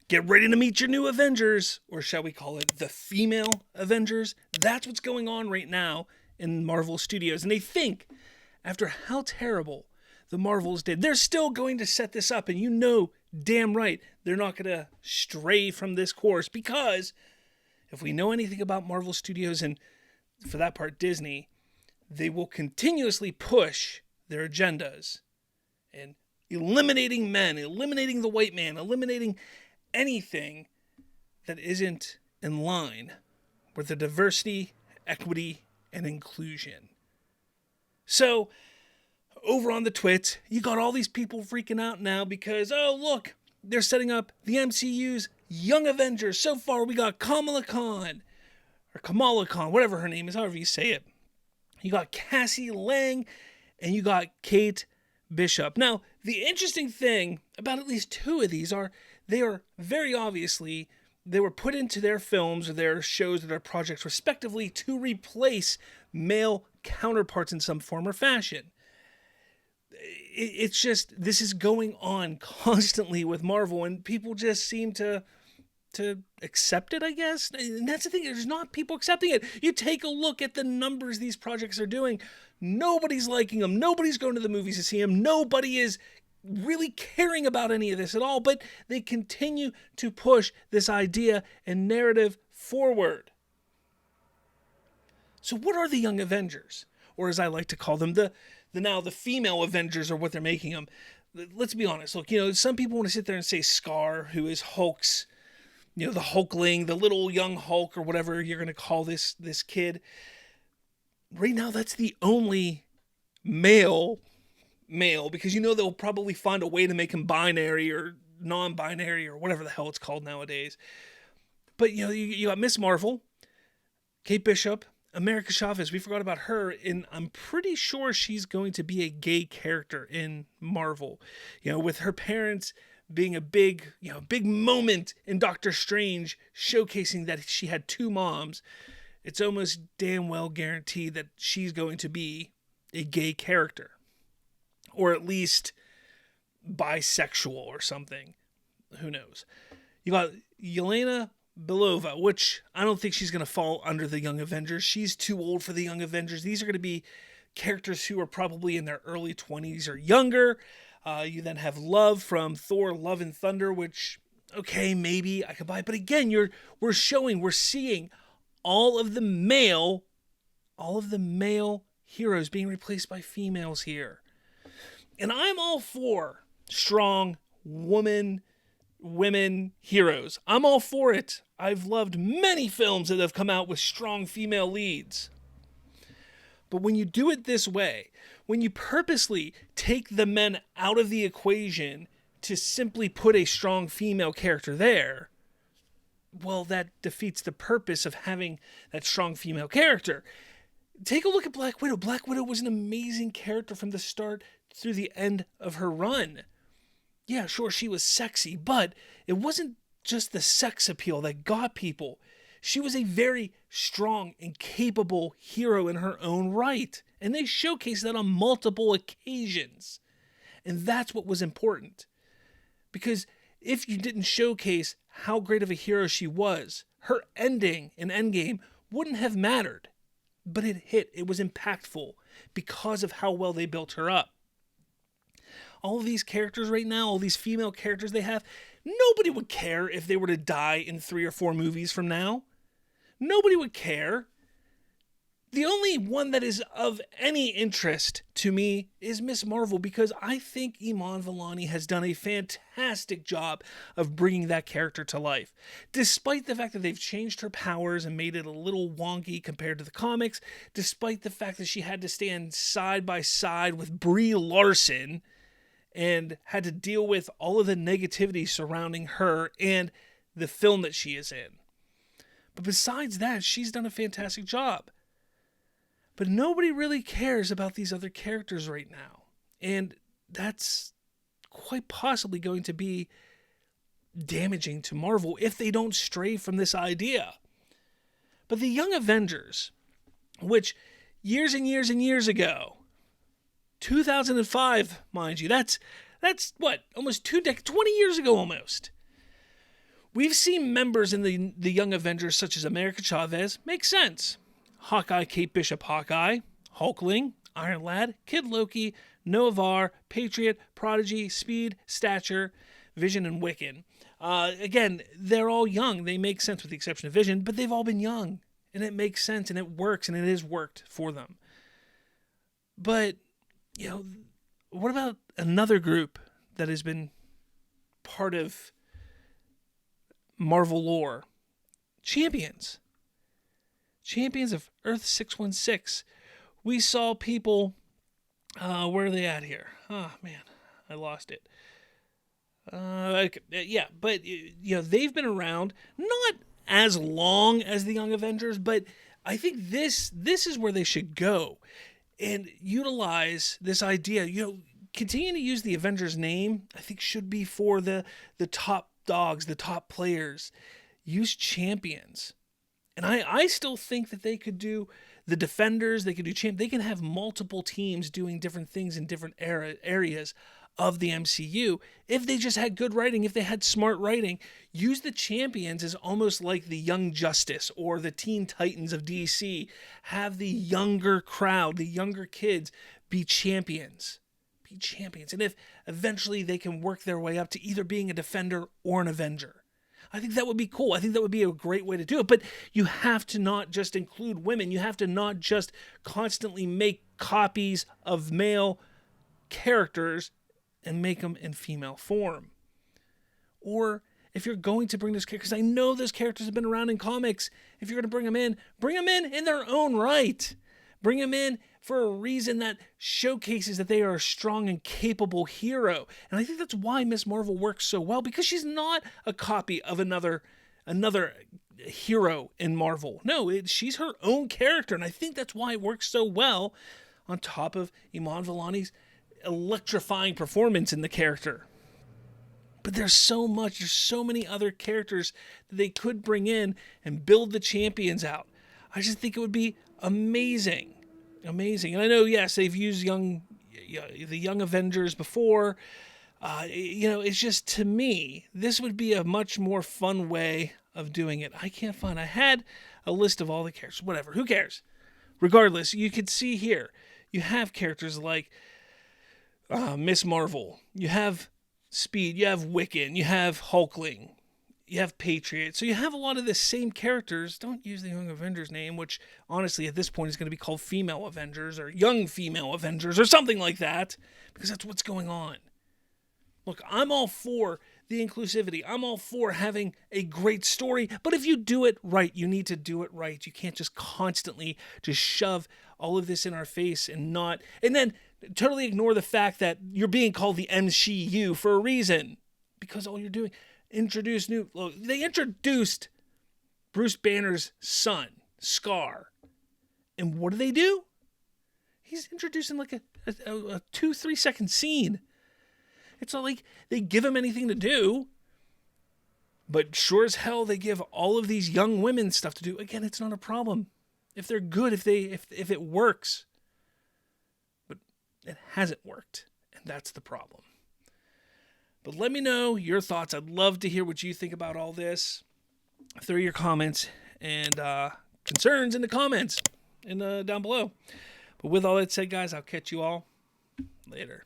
Get ready to meet your new Avengers, or shall we call it the female Avengers? That's what's going on right now in Marvel Studios. And they think, after how terrible the Marvels did, they're still going to set this up. And you know damn right they're not going to stray from this course, because if we know anything about Marvel Studios, and for that part Disney, they will continuously push their agendas and eliminating men, eliminating the white man, eliminating anything that isn't in line with the diversity, equity, and inclusion. So, over on the twits, you got all these people freaking out now because, oh, look, they're setting up the MCU's Young Avengers. So far, we got Kamala Khan, whatever her name is, however you say it. You got Cassie Lang, and you got Kate Bishop. Now, the interesting thing about at least two of these are they are very obviously, they were put into their films or their shows or their projects respectively to replace male counterparts in some form or fashion. It's just, this is going on constantly with Marvel, and people just seem to accept it, I guess. And that's the thing, there's not people accepting it. You take a look at the numbers these projects are doing. Nobody's liking them. Nobody's going to the movies to see them. Nobody is really caring about any of this at all, but they continue to push this idea and narrative forward. So what are the Young Avengers? Or as I like to call them, the female Avengers are what they're making them. Let's be honest. Look, some people want to sit there and say Scar, who is Hulk's, the Hulkling, the little young Hulk, or whatever you're going to call this kid. Right now, that's the only male, because they'll probably find a way to make him binary or non-binary or whatever the hell it's called nowadays. But, you got Miss Marvel, Kate Bishop, America Chavez. We forgot about her, and I'm pretty sure she's going to be a gay character in Marvel. With her parents being a big moment in Doctor Strange, showcasing that she had two moms, it's almost damn well guaranteed that she's going to be a gay character. Or at least bisexual or something. Who knows? You got Yelena Belova, which I don't think she's going to fall under the Young Avengers. She's too old for the Young Avengers. These are going to be characters who are probably in their early 20s or younger. You then have Love from Thor, Love and Thunder, which, okay, maybe I could buy. But again, we're seeing all of the male heroes being replaced by females here. And I'm all for strong women heroes. I'm all for it. I've loved many films that have come out with strong female leads. But when you do it this way, when you purposely take the men out of the equation to simply put a strong female character there, well, that defeats the purpose of having that strong female character. Take a look at Black Widow. Black Widow was an amazing character from the start through the end of her run. Yeah, sure, she was sexy, but it wasn't just the sex appeal that got people. She was a very strong and capable hero in her own right, and they showcased that on multiple occasions. And that's what was important. Because if you didn't showcase how great of a hero she was, her ending in Endgame wouldn't have mattered. But it hit. It was impactful because of how well they built her up. All of these characters right now, all these female characters they have, nobody would care if they were to die in 3 or 4 movies from now. Nobody would care. The only one that is of any interest to me is Miss Marvel, because I think Iman Vellani has done a fantastic job of bringing that character to life. Despite the fact that they've changed her powers and made it a little wonky compared to the comics, despite the fact that she had to stand side by side with Brie Larson and had to deal with all of the negativity surrounding her and the film that she is in. But besides that, she's done a fantastic job. But nobody really cares about these other characters right now. And that's quite possibly going to be damaging to Marvel if they don't stray from this idea. But the Young Avengers, which years and years and years ago, 2005, mind you. That's what, almost 20 years ago almost. We've seen members in the Young Avengers such as America Chavez. Makes sense. Hawkeye, Kate Bishop, Hawkeye, Hulkling, Iron Lad, Kid Loki, Novar, Patriot, Prodigy, Speed, Stature, Vision, and Wiccan. Again, they're all young. They make sense with the exception of Vision, but they've all been young. And it makes sense, and it works, and it has worked for them. But, what about another group that has been part of Marvel lore? Champions. Champions of Earth 616. We saw people... where are they at here? Oh, man, I lost it. Yeah, but, they've been around, not as long as the Young Avengers, but I think this is where they should go and utilize this idea. Continue to use the Avengers name, I think, should be for the top dogs, the top players. Use champions. And I still think that they could do the Defenders, they could do they can have multiple teams doing different things in different areas of the MCU if they just had good writing, if they had smart writing. Use the champions as almost like the Young Justice or the Teen Titans of DC. Have the younger crowd, the younger kids be champions. Be champions. And if eventually they can work their way up to either being a Defender or an Avenger, I think that would be cool. I think that would be a great way to do it. But you have to not just include women. You have to not just constantly make copies of male characters and make them in female form. Or if you're going to bring those characters, I know those characters have been around in comics. If you're going to bring them in their own right. Bring them in for a reason that showcases that they are a strong and capable hero. And I think that's why Ms. Marvel works so well, because she's not a copy of another hero in Marvel. No, she's her own character, and I think that's why it works so well on top of Iman Vellani's electrifying performance in the character. But there's so many other characters that they could bring in and build the champions out. I just think it would be amazing. And I know, yes, they've used the Young Avengers before. It's just, to me, this would be a much more fun way of doing it. I had a list of all the characters. Whatever, who cares? Regardless, you could see here, you have characters like Miss Marvel, you have Speed, you have Wiccan, you have Hulkling, you have Patriot. So you have a lot of the same characters. Don't use the Young Avengers name, which honestly at this point is going to be called Female Avengers or Young Female Avengers or something like that, because that's what's going on. Look, I'm all for the inclusivity. I'm all for having a great story, but if you do it right, you need to do it right. You can't just constantly just shove all of this in our face and then totally ignore the fact that you're being called the MCU for a reason, because all you're doing, they introduced Bruce Banner's son, Scar, and what do? He's introduced in like a 2-3 second scene. It's not like they give him anything to do, but sure as hell they give all of these young women stuff to do. Again, it's not a problem if they're good, if it works, but it hasn't worked, and that's the problem. But let me know your thoughts. I'd love to hear what you think about all this. Throw your comments and concerns in the comments and down below. But with all that said, guys, I'll catch you all later.